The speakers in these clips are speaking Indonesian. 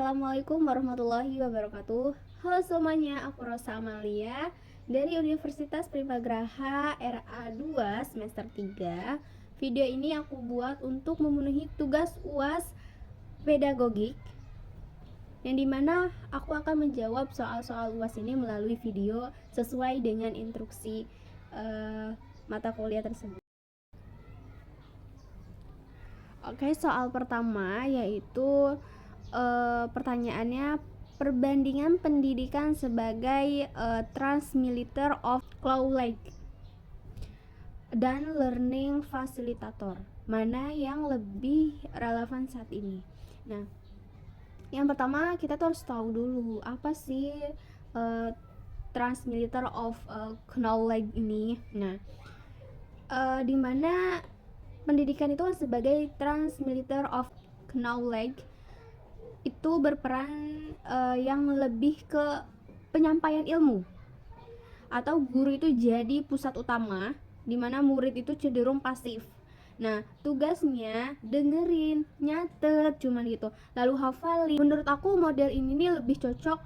Assalamualaikum warahmatullahi wabarakatuh. Halo semuanya, aku Rosa Amalia dari Universitas Primagraha RA2 semester 3. Video ini aku buat untuk memenuhi tugas UAS pedagogik, yang dimana aku akan menjawab soal-soal UAS ini melalui video sesuai dengan instruksi mata kuliah tersebut. Oke, soal pertama yaitu pertanyaannya, perbandingan pendidikan sebagai transmitter of knowledge dan learning facilitator, mana yang lebih relevan saat ini? Nah, yang pertama kita tuh harus tahu dulu apa sih transmitter of knowledge ini. Nah, dimana pendidikan itu sebagai transmitter of knowledge itu berperan yang lebih ke penyampaian ilmu, atau guru itu jadi pusat utama, dimana murid itu cenderung pasif. Nah, tugasnya dengerin, nyatet, cuman gitu, lalu hafalin. Menurut aku model ini nih lebih cocok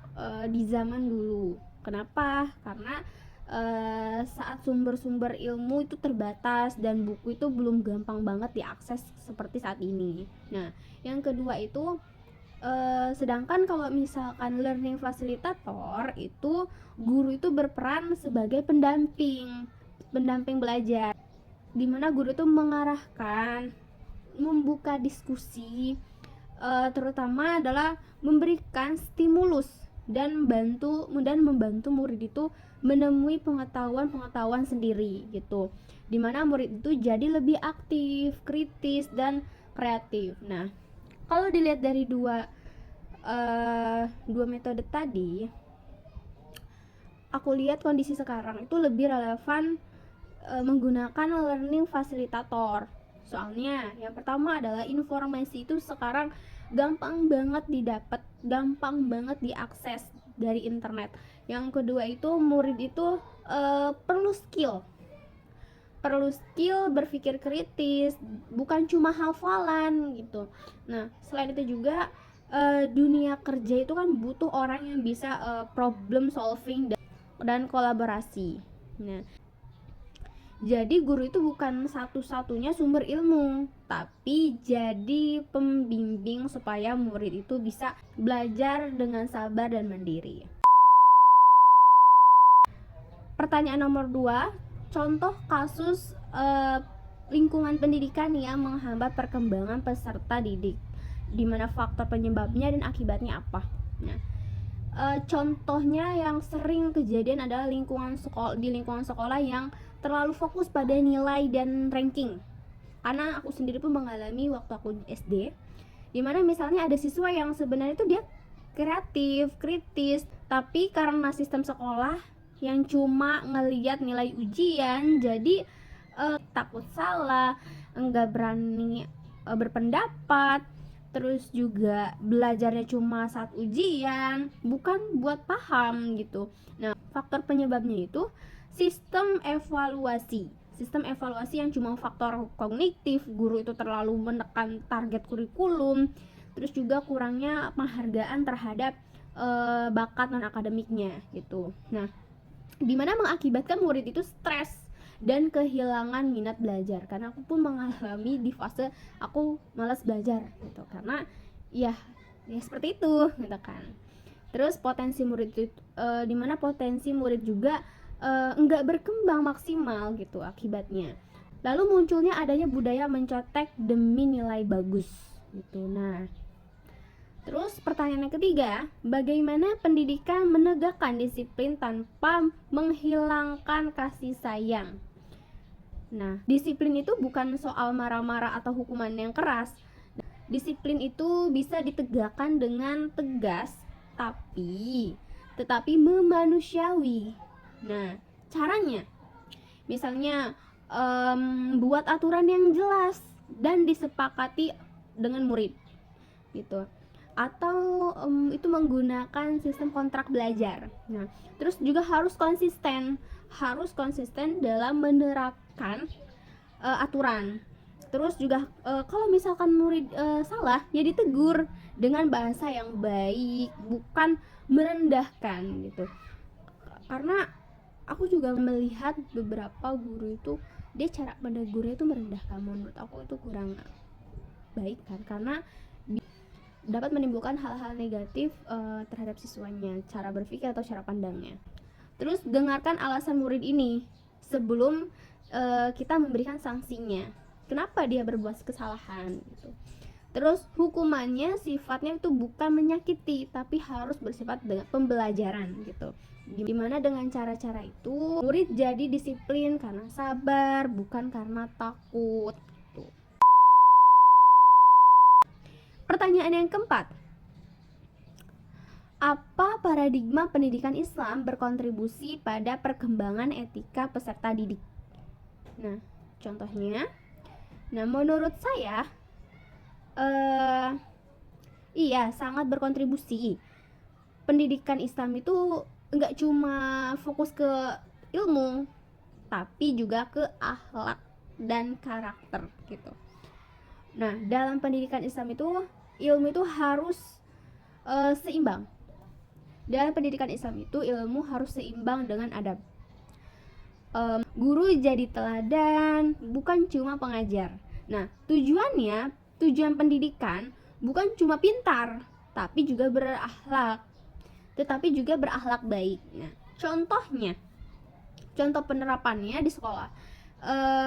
di zaman dulu. Kenapa? Karena saat sumber-sumber ilmu itu terbatas dan buku itu belum gampang banget diakses seperti saat ini. Nah, yang kedua itu sedangkan kalau misalkan learning facilitator itu guru itu berperan sebagai pendamping belajar, dimana guru itu mengarahkan, membuka diskusi, terutama adalah memberikan stimulus dan membantu murid itu menemui pengetahuan sendiri gitu, dimana murid itu jadi lebih aktif, kritis, dan kreatif. Nah, kalau dilihat dari dua metode tadi, aku lihat kondisi sekarang itu lebih relevan menggunakan learning facilitator. Soalnya yang pertama adalah informasi itu sekarang gampang banget didapat, gampang banget diakses dari internet. Yang kedua itu murid itu perlu skill berpikir kritis, bukan cuma hafalan gitu. Nah, selain itu juga dunia kerja itu kan butuh orang yang bisa problem solving dan kolaborasi. Nah, jadi guru itu bukan satu-satunya sumber ilmu, tapi jadi pembimbing supaya murid itu bisa belajar dengan sabar dan mandiri. Pertanyaan nomor 2, contoh kasus lingkungan pendidikan yang menghambat perkembangan peserta didik, di mana faktor penyebabnya dan akibatnya apa. Nah, contohnya yang sering kejadian adalah lingkungan sekolah yang terlalu fokus pada nilai dan ranking. Karena aku sendiri pun mengalami waktu aku SD, dimana misalnya ada siswa yang sebenarnya itu dia kreatif, kritis, tapi karena sistem sekolah yang cuma ngelihat nilai ujian, jadi takut salah, enggak berani berpendapat, terus juga belajarnya cuma saat ujian, bukan buat paham gitu. Nah, faktor penyebabnya itu sistem evaluasi yang cuma faktor kognitif, guru itu terlalu menekan target kurikulum, terus juga kurangnya penghargaan terhadap bakat non akademiknya gitu. Nah, dimana mengakibatkan murid itu stres dan kehilangan minat belajar. Karena aku pun mengalami di fase aku malas belajar gitu, karena ya seperti itu gitu kan. Terus potensi murid itu dimana potensi murid juga enggak berkembang maksimal gitu akibatnya. Lalu munculnya adanya budaya mencontek demi nilai bagus gitu. Nah, terus pertanyaan yang ketiga, bagaimana pendidikan menegakkan disiplin tanpa menghilangkan kasih sayang? Nah, disiplin itu bukan soal marah-marah atau hukuman yang keras. Disiplin itu bisa ditegakkan dengan tegas, tetapi memanusiawi. Nah, caranya misalnya buat aturan yang jelas dan disepakati dengan murid gitu, atau itu menggunakan sistem kontrak belajar. Nah, terus juga harus konsisten dalam menerapkan aturan, Terus juga kalau misalkan murid salah ya ditegur dengan bahasa yang baik, bukan merendahkan gitu. Karena aku juga melihat beberapa guru itu dia cara menegurnya itu merendahkan. Menurut aku itu kurang baik kan, karena dapat menimbulkan hal-hal negatif terhadap siswanya, cara berpikir atau cara pandangnya. Terus dengarkan alasan murid ini sebelum kita memberikan sanksinya. Kenapa dia berbuat kesalahan gitu. Terus hukumannya sifatnya itu bukan menyakiti, tapi harus bersifat dengan pembelajaran gitu. Gimana dengan cara-cara itu murid jadi disiplin karena sabar, bukan karena takut gitu. Pertanyaan yang keempat, apa paradigma pendidikan Islam berkontribusi pada perkembangan etika peserta didik? Nah, contohnya, menurut saya iya sangat berkontribusi. Pendidikan Islam itu nggak cuma fokus ke ilmu, tapi juga ke akhlak dan karakter gitu. Nah, dalam pendidikan Islam itu ilmu itu harus seimbang. Dalam pendidikan Islam itu ilmu harus seimbang dengan adab. Guru jadi teladan, bukan cuma pengajar. Nah, tujuan pendidikan bukan cuma pintar, tapi juga berakhlak, tetapi juga berakhlak baik. Nah, contoh penerapannya di sekolah,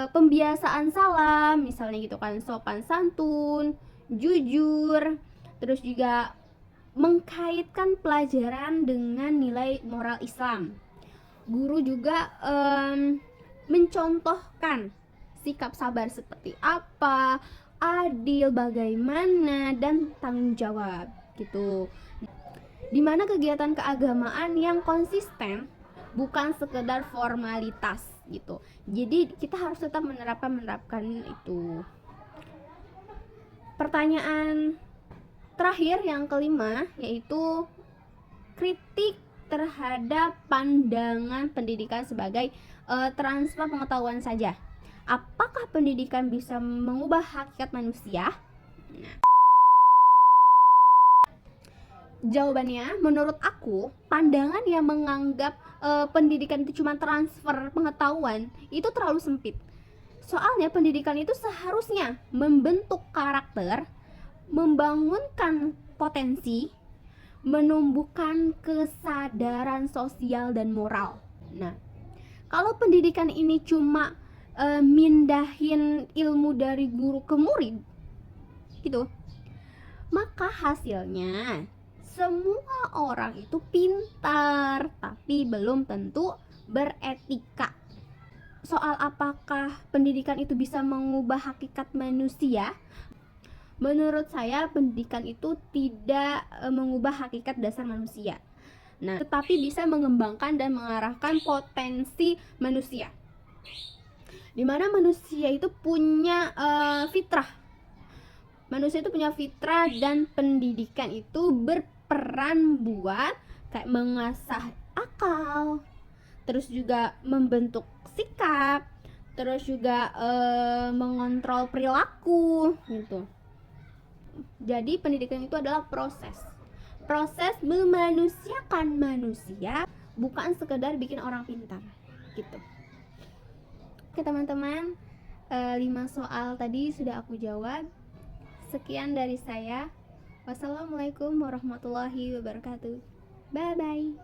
pembiasaan salam misalnya gitu kan, sopan santun, jujur, terus juga mengkaitkan pelajaran dengan nilai moral Islam. Guru juga mencontohkan sikap sabar seperti apa, adil bagaimana, dan tanggung jawab gitu. Dimana kegiatan keagamaan yang konsisten, bukan sekedar formalitas gitu. Jadi kita harus tetap menerapkan itu. Pertanyaan terakhir yang kelima yaitu kritik terhadap pandangan pendidikan sebagai transfer pengetahuan saja. Apakah pendidikan bisa mengubah hakikat manusia? Nah, jawabannya, menurut aku, pandangan yang menganggap pendidikan itu cuma transfer pengetahuan itu terlalu sempit. Soalnya pendidikan itu seharusnya membentuk karakter, membangunkan potensi, menumbuhkan kesadaran sosial dan moral. Nah, kalau pendidikan ini cuma mindahin ilmu dari guru ke murid gitu, maka hasilnya semua orang itu pintar tapi belum tentu beretika. Soal apakah pendidikan itu bisa mengubah hakikat manusia, menurut saya pendidikan itu tidak mengubah hakikat dasar manusia. Nah, tetapi bisa mengembangkan dan mengarahkan potensi manusia. Di mana manusia itu punya fitrah. Manusia itu punya fitrah, dan pendidikan itu berperan buat kayak mengasah akal, terus juga membentuk sikap, terus juga mengontrol perilaku gitu. Jadi pendidikan itu adalah proses memanusiakan manusia, bukan sekedar bikin orang pintar gitu. Oke teman-teman, 5 soal tadi sudah aku jawab. Sekian dari saya. Wassalamualaikum warahmatullahi wabarakatuh. Bye bye.